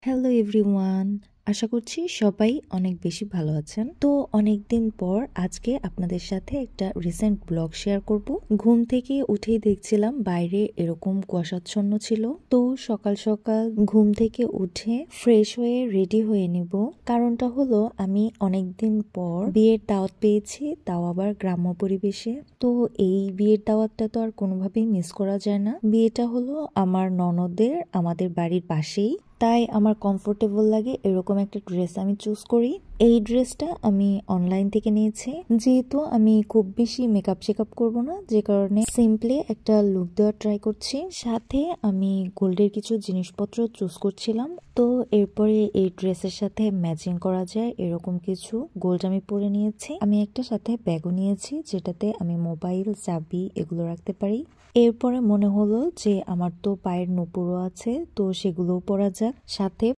Hello everyone, আশা করছি সবাই অনেক বেশি ভালো আছেন। তো অনেকদিন পর আজকে আপনাদের সাথে একটা রিসেন্ট ব্লগ শেয়ার করব। ঘুম থেকে উঠেই দেখছিলাম বাইরে এরকম কুয়াশাচ্ছন্ন ছিল। তো সকাল সকাল ঘুম থেকে উঠে ফ্রেশ হয়ে রেডি হয়ে নিব। কারণটা হলো আমি অনেকদিন পর বিয়ের দাওয়াত পেয়েছি, তাও আবার গ্রাম্য পরিবেশে। তো এই বিয়ের দাওয়াতটা তো আর কোনোভাবেই মিস করা যায় না। বিয়েটা হলো আমার ননদের আমাদের বাড়ির পাশেই, তাই আমার কমফোর্টেবল লাগে এরকম একটা ড্রেস আমি চুজ করি। এই ড্রেসটা আমি অনলাইন থেকে নিয়েছি, যেহেতু আমি খুব বেশি মেকআপ চেকআপ করব না, যে কারণে সিম্পলি একটা লুক দেওয়ার ট্রাই করছি। সাথে আমি গোল্ডের কিছু জিনিসপত্র চুজ করছিলাম। তো এরপরে এই ড্রেসের সাথে ম্যাচিং করা যায় এরকম কিছু গোল্ড আমি পরে নিয়েছি। আমি একটা সাথে ব্যাগও নিয়েছি, যেটাতে আমি মোবাইল, চাবি এগুলো রাখতে পারি। এরপরে মনে হলো যে আমার তো পায়ের নুপুরও আছে, তো সেগুলোও পরা যাক। সাথে